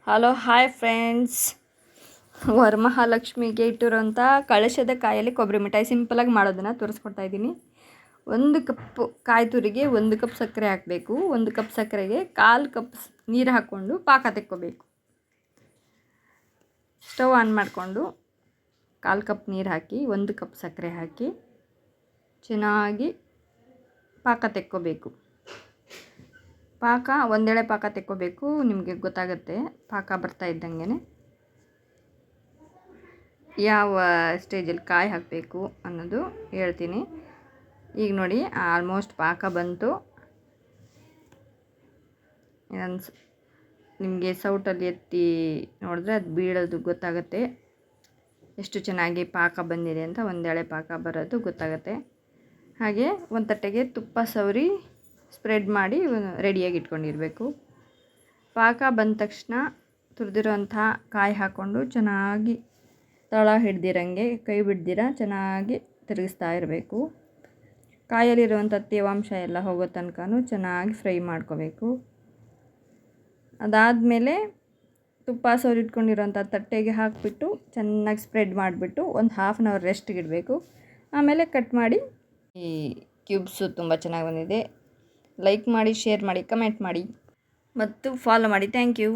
Hello hi friends. ವರಮಹಾಲಕ್ಷ್ಮಿಗೆ ಇಟ್ಟಿರೋಂಥ ಕಳಶದ ಕಾಯಲ್ಲಿ ಕೊಬ್ಬರಿ ಮಿಠಾಯಿ ಸಿಂಪಲಾಗಿ ಮಾಡೋದನ್ನು ತೋರಿಸ್ಕೊಡ್ತಾ ಇದ್ದೀನಿ. 1 ಕಪ್ ಕಾಯಿ ತುರಿಗೆ 1 ಕಪ್ ಸಕ್ಕರೆ ಹಾಕಬೇಕು. 1 ಕಪ್ ಸಕ್ಕರೆಗೆ 1/4 ಕಪ್ ನೀರು ಹಾಕ್ಕೊಂಡು ಪಾಕ ತೆಕ್ಕೋಬೇಕು. ಸ್ಟವ್ ಆನ್ ಮಾಡಿಕೊಂಡು 1/4 ಕಪ್ ನೀರು ಹಾಕಿ 1 ಕಪ್ ಸಕ್ಕರೆ ಹಾಕಿ ಚೆನ್ನಾಗಿ ಪಾಕ ತೆಕ್ಕೋಬೇಕು. ಪಾಕ ಒಂದೆಳೆ ಪಾಕ ತೆಕ್ಕೋಬೇಕು. ನಿಮಗೆ ಗೊತ್ತಾಗುತ್ತೆ ಪಾಕ ಬರ್ತಾ ಇದ್ದಂಗೆ ಯಾವ ಸ್ಟೇಜಲ್ಲಿ ಕಾಯಿ ಹಾಕಬೇಕು ಅನ್ನೋದು ಹೇಳ್ತೀನಿ. ಈಗ ನೋಡಿ ಆಲ್ಮೋಸ್ಟ್ ಪಾಕ ಬಂತು. ನಿಮಗೆ ಸೌಟಲ್ಲಿ ಎತ್ತಿ ನೋಡಿದ್ರೆ ಅದು ಬೀಳೋದು ಗೊತ್ತಾಗುತ್ತೆ ಎಷ್ಟು ಚೆನ್ನಾಗಿ ಪಾಕ ಬಂದಿದೆ ಅಂತ. ಒಂದೆಳೆ ಪಾಕ ಬರೋದು ಗೊತ್ತಾಗುತ್ತೆ. ಹಾಗೆ ಒಂದು ತಟ್ಟೆಗೆ ತುಪ್ಪ ಸವರಿ ಸ್ಪ್ರೆಡ್ ಮಾಡಿ ರೆಡಿಯಾಗಿ ಇಟ್ಕೊಂಡಿರಬೇಕು. ಪಾಕ ಬಂದ ತಕ್ಷಣ ತುರಿದಿರೋಂಥ ಕಾಯಿ ಹಾಕ್ಕೊಂಡು ಚೆನ್ನಾಗಿ ತಳ ಹಿಡ್ದಿರಂಗೆ ಕೈ ಬಿಡ್ದಿರ ಚೆನ್ನಾಗಿ ತಿರುಗಿಸ್ತಾ ಇರಬೇಕು. ಕಾಯಲ್ಲಿರುವಂಥ ತೇವಾಂಶ ಎಲ್ಲ ಹೋಗೋ ತನಕನೂ ಚೆನ್ನಾಗಿ ಫ್ರೈ ಮಾಡ್ಕೋಬೇಕು. ಅದಾದಮೇಲೆ ತುಪ್ಪ ಸವರಿ ಇಟ್ಕೊಂಡಿರೋಂಥ ತಟ್ಟೆಗೆ ಹಾಕಿಬಿಟ್ಟು ಚೆನ್ನಾಗಿ ಸ್ಪ್ರೆಡ್ ಮಾಡಿಬಿಟ್ಟು ಒಂದು 1/2 ಅವರ್ ರೆಸ್ಟ್ಗೆ ಇಡಬೇಕು. ಆಮೇಲೆ ಕಟ್ ಮಾಡಿ ಈ ಕ್ಯೂಬ್ಸು ತುಂಬ ಚೆನ್ನಾಗಿ ಬಂದಿದೆ. ಲೈಕ್ ಮಾಡಿ, ಶೇರ್ ಮಾಡಿ, ಕಮೆಂಟ್ ಮಾಡಿ ಮತ್ತು ಫಾಲೋ ಮಾಡಿ. Thank you.